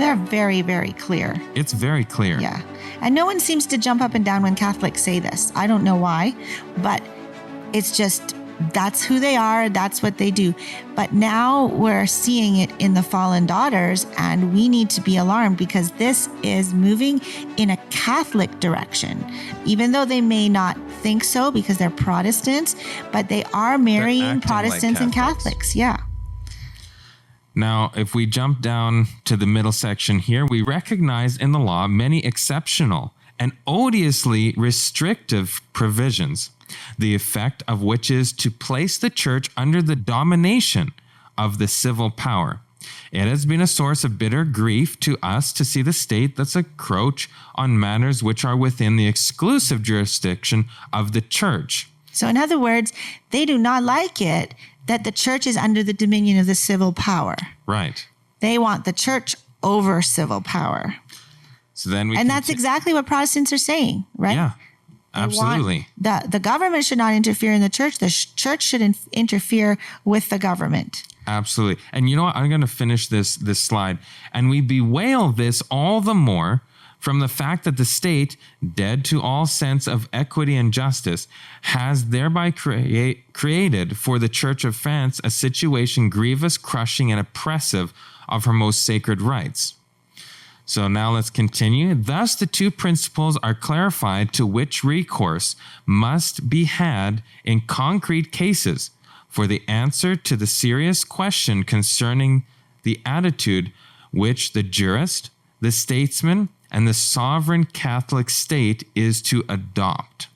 They're very, very clear. It's very clear. Yeah. And no one seems to jump up and down when Catholics say this. I don't know why, but it's just, that's who they are. That's what they do. But now we're seeing it in the fallen daughters, and we need to be alarmed because this is moving in a Catholic direction, even though they may not think so because they're Protestants, but they are marrying Protestants and Catholics. Yeah. Now, if we jump down to the middle section here, we recognize in the law many exceptional and odiously restrictive provisions, the effect of which is to place the church under the domination of the civil power. It has been a source of bitter grief to us to see the state thus encroach on matters which are within the exclusive jurisdiction of the church. So in other words, they do not like it that the church is under the dominion of the civil power. Right. They want the church over civil power. So then we and that's exactly what Protestants are saying, right? Yeah, absolutely. The government should not interfere in the church. The church should interfere with the government. Absolutely. And you know what? I'm going to finish this slide. And we bewail this all the more from the fact that the state, dead to all sense of equity and justice, has thereby created for the Church of France a situation grievous, crushing, and oppressive of her most sacred rights. So now let's continue. Thus, the two principles are clarified to which recourse must be had in concrete cases for the answer to the serious question concerning the attitude which the jurist, the statesman, and the sovereign Catholic state is to adopt.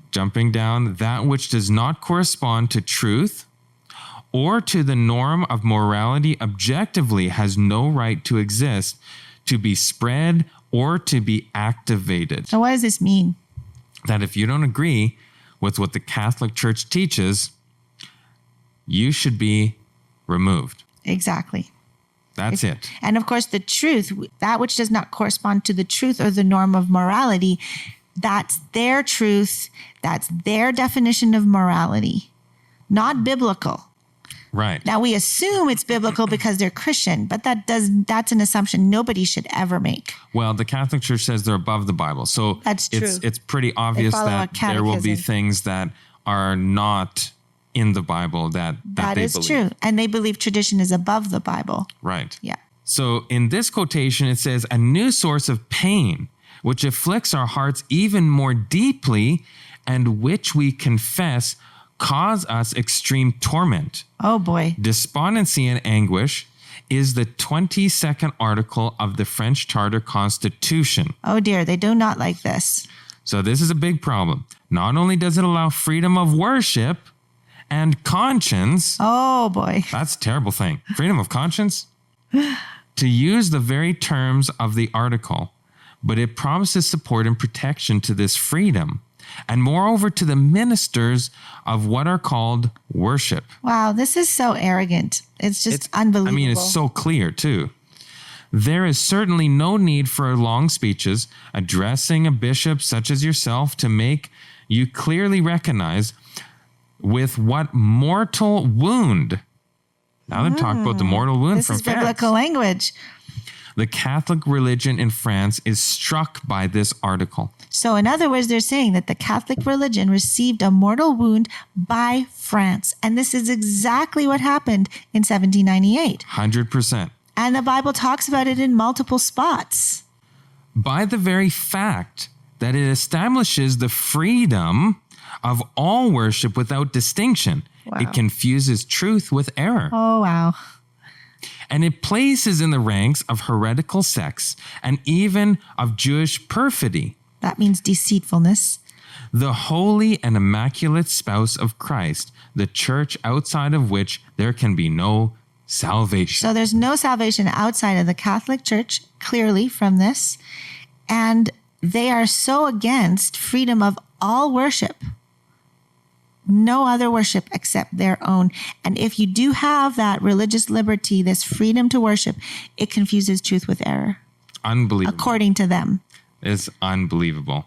Jumping down, that which does not correspond to truth or to the norm of morality objectively has no right to exist, to be spread, or to be activated. So what does this mean? That if you don't agree with what the Catholic Church teaches, you should be removed. Exactly. That's it. And of course, the truth, that which does not correspond to the truth or the norm of morality, that's their truth. That's their definition of morality, not biblical. Right. Now, we assume it's biblical because they're Christian, but that's an assumption nobody should ever make. Well, the Catholic Church says they're above the Bible. So that's true. It's pretty obvious that there will be things that are not in the Bible that they believe. That is true. And they believe tradition is above the Bible. Right. Yeah. So in this quotation, it says, a new source of pain, which afflicts our hearts even more deeply, and which we confess cause us extreme torment. Oh boy. Despondency and anguish is the 22nd article of the French Charter Constitution. Oh dear, they do not like this. So this is a big problem. Not only does it allow freedom of worship and conscience. Oh boy. That's a terrible thing. Freedom of conscience. To use the very terms of the article, but it promises support and protection to this freedom, and moreover to the ministers of what are called worship. Wow, this is so arrogant. It's unbelievable. I mean, it's so clear too. There is certainly no need for long speeches addressing a bishop such as yourself to make you clearly recognize with what mortal wound. Now they're talking about the mortal wound from France. This is biblical language. The Catholic religion in France is struck by this article. So in other words, they're saying that the Catholic religion received a mortal wound by France. And this is exactly what happened in 1798. 100%. And the Bible talks about it in multiple spots. By the very fact that it establishes the freedom of all worship without distinction. Wow. It confuses truth with error. Oh, wow. And it places in the ranks of heretical sects and even of Jewish perfidy. That means deceitfulness. The holy and immaculate spouse of Christ, the church outside of which there can be no salvation. So there's no salvation outside of the Catholic Church, clearly from this. And they are so against freedom of all worship. No other worship except their own. And if you do have that religious liberty, this freedom to worship, it confuses truth with error. Unbelievable. According to them. It's unbelievable.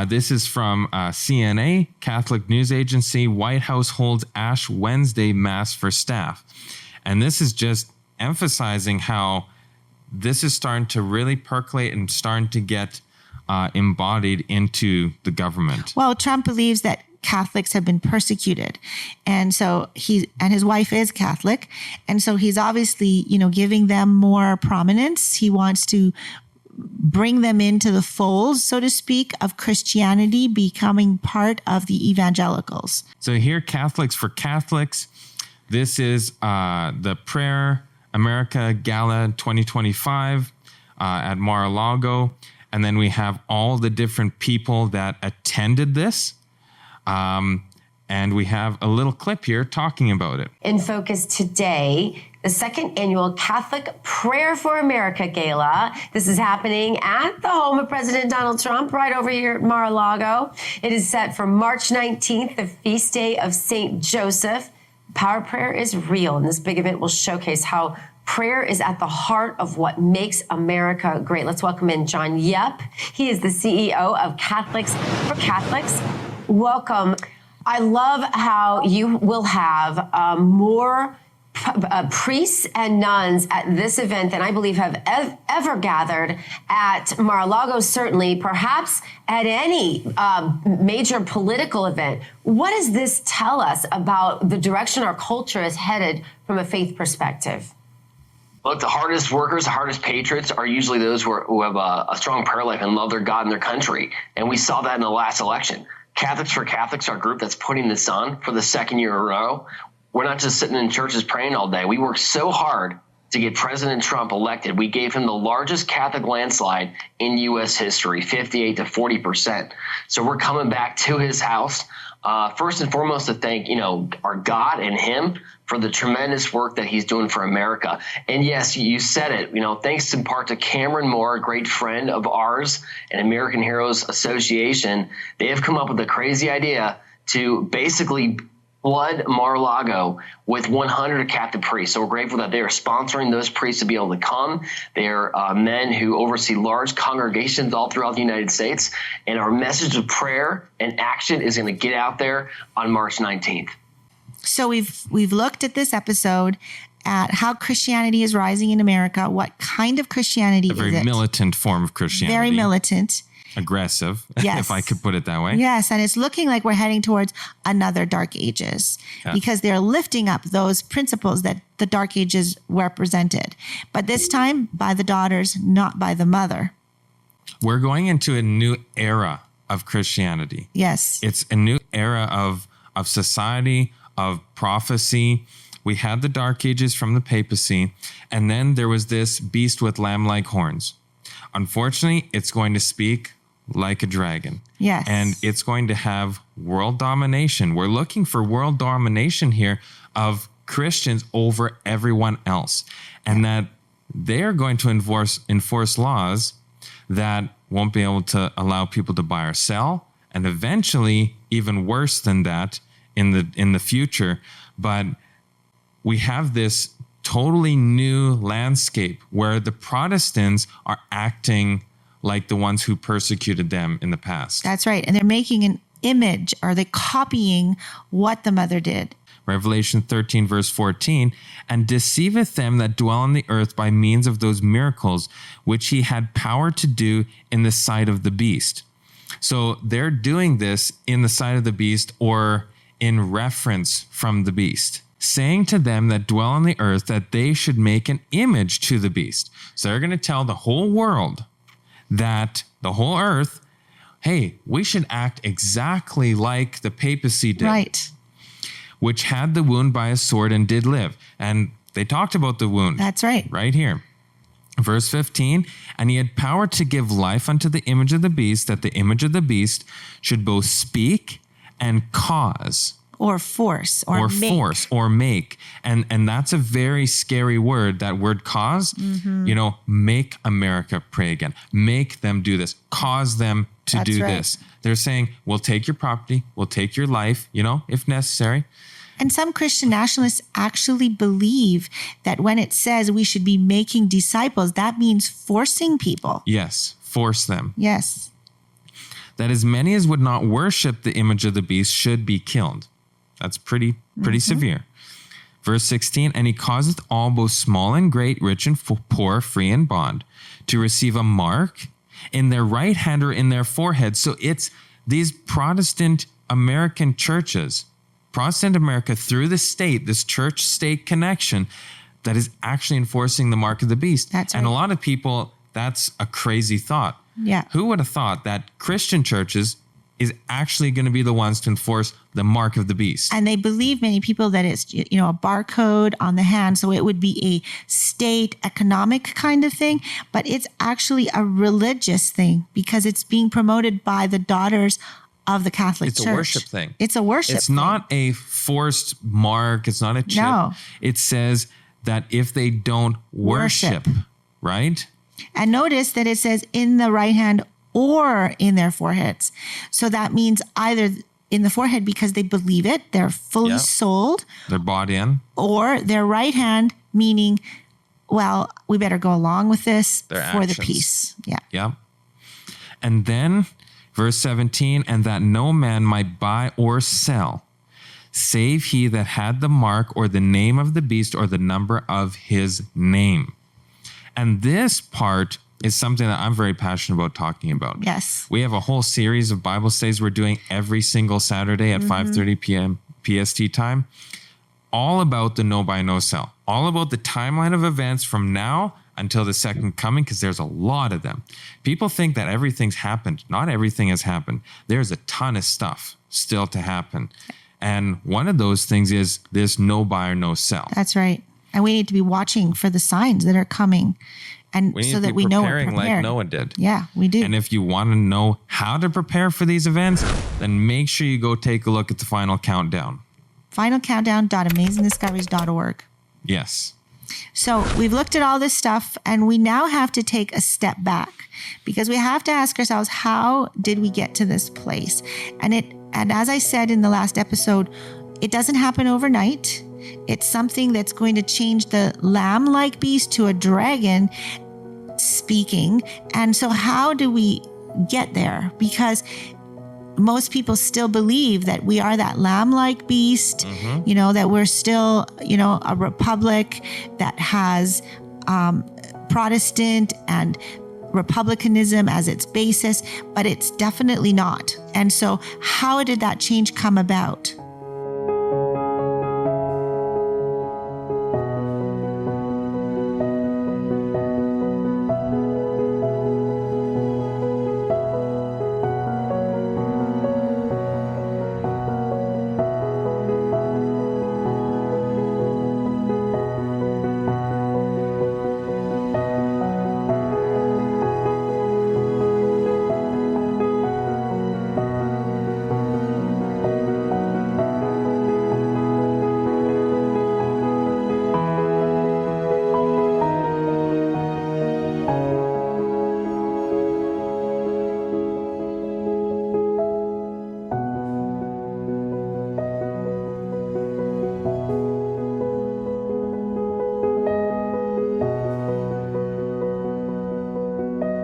This is from CNA, Catholic News Agency. White House holds Ash Wednesday Mass for staff. And this is just emphasizing how this is starting to really percolate and starting to get embodied into the government. Well, Trump believes that Catholics have been persecuted. And so his wife is Catholic. And so he's obviously, giving them more prominence. He wants to bring them into the fold, so to speak, of Christianity, becoming part of the evangelicals. So here, Catholics for Catholics. This is the Prayer America Gala 2025 at Mar-a-Lago. And then we have all the different people that attended this. And we have a little clip here talking about it. In focus today, the second annual Catholic Prayer for America Gala. This is happening at the home of President Donald Trump, right over here at Mar-a-Lago. It is set for March 19th, the feast day of St. Joseph. Power prayer is real, and this big event will showcase how prayer is at the heart of what makes America great. Let's welcome in John Yep. He is the CEO of Catholics for Catholics. Welcome. I love how you will have more priests and nuns at this event than I believe have ever gathered at Mar-a-Lago, certainly, perhaps at any major political event. What does this tell us about the direction our culture is headed from a faith perspective? Look, the hardest workers, the hardest patriots are usually those who have a strong prayer life and love their God and their country. And we saw that in the last election. Catholics for Catholics, our group that's putting this on for the second year in a row. We're not just sitting in churches praying all day. We worked so hard to get President Trump elected. We gave him the largest Catholic landslide in U.S. history, 58 to 40%. So we're coming back to his house, first and foremost to thank, our God and him for the tremendous work that he's doing for America. And yes, you said it, thanks in part to Cameron Moore, a great friend of ours and American Heroes Association. They have come up with a crazy idea to basically flood Mar-a-Lago with 100 captive priests. So we're grateful that they are sponsoring those priests to be able to come. They are men who oversee large congregations all throughout the United States. And our message of prayer and action is going to get out there on March 19th. So we've looked at this episode at how Christianity is rising in America. What kind of Christianity is it? A very militant form of Christianity. Very militant. Aggressive, yes. If I could put it that way. Yes, and it's looking like we're heading towards another Dark Ages because they're lifting up those principles that the Dark Ages represented. But this time by the daughters, not by the mother. We're going into a new era of Christianity. Yes. It's a new era of society, of prophecy. We had the Dark Ages from the papacy, and then there was this beast with lamb-like horns. Unfortunately, it's going to speak like a dragon. Yes. And it's going to have world domination. We're looking for world domination here of Christians over everyone else. And that they're going to enforce laws that won't be able to allow people to buy or sell. And eventually, even worse than that in the future. But we have this totally new landscape where the Protestants are acting like the ones who persecuted them in the past. That's right. And they're making an image, or they're copying what the mother did. Revelation 13, verse 14, and deceiveth them that dwell on the earth by means of those miracles which he had power to do in the sight of the beast. So they're doing this in the sight of the beast, or in reference from the beast, saying to them that dwell on the earth that they should make an image to the beast. So they're going to tell the whole world, that the whole earth, hey, we should act exactly like the papacy did. Right. Which had the wound by a sword and did live. And they talked about the wound. That's right. Right here. Verse 15, and he had power to give life unto the image of the beast, that the image of the beast should both speak and cause. Or force, or make. Force, or make. And that's a very scary word, that word cause. Mm-hmm. Make America pray again. Make them do this. Cause them to That's do right. this. They're saying, we'll take your property, we'll take your life, if necessary. And some Christian nationalists actually believe that when it says we should be making disciples, that means forcing people. Yes, force them. Yes. That as many as would not worship the image of the beast should be killed. That's pretty severe. Verse 16, and he causeth all, both small and great, rich and poor, free and bond, to receive a mark in their right hand or in their forehead. So it's these Protestant American churches, Protestant America through the state, this church-state connection that is actually enforcing the mark of the beast. That's And a right. lot of people, that's a crazy thought. Yeah. Who would have thought that Christian churches is actually going to be the ones to enforce the mark of the beast? And they believe, many people, that it's, a barcode on the hand. So it would be a state economic kind of thing, but it's actually a religious thing because it's being promoted by the daughters of the Catholic It's Church. a worship thing. It's a worship It's thing. not a forced mark. It's not a chip. No. It says that if they don't worship, right? And notice that it says in the right hand or in their foreheads. So that means either in the forehead because they believe it, they're fully Yeah. sold, They're bought in. or their right hand, meaning, well, we better go along with this Their for the actions. peace. Yeah. Yeah. And then verse 17, and that no man might buy or sell, save he that had the mark or the name of the beast or the number of his name. And this part is something that I'm very passionate about talking about. Yes. We have a whole series of Bible studies we're doing every single Saturday at 5:30 p.m. PST time, all about the no buy, no sell, all about the timeline of events from now until the second coming, because there's a lot of them. People think that everything's happened. Not everything has happened. There's a ton of stuff still to happen. And one of those things is this no buy or no sell. That's right. And we need to be watching for the signs that are coming, and We need so to that be we know we're preparing like prepared. Noah did. Yeah, we do. And if you want to know how to prepare for these events, then make sure you go take a look at the final countdown. finalcountdown.amazingdiscoveries.org. Yes. So we've looked at all this stuff, and we now have to take a step back because we have to ask ourselves, how did we get to this place? And as I said in the last episode, it doesn't happen overnight. It's something that's going to change the lamb-like beast to a dragon speaking. And so how do we get there? Because most people still believe that we are that lamb-like beast, that we're still, a republic that has Protestant and republicanism as its basis, but it's definitely not. And so how did that change come about?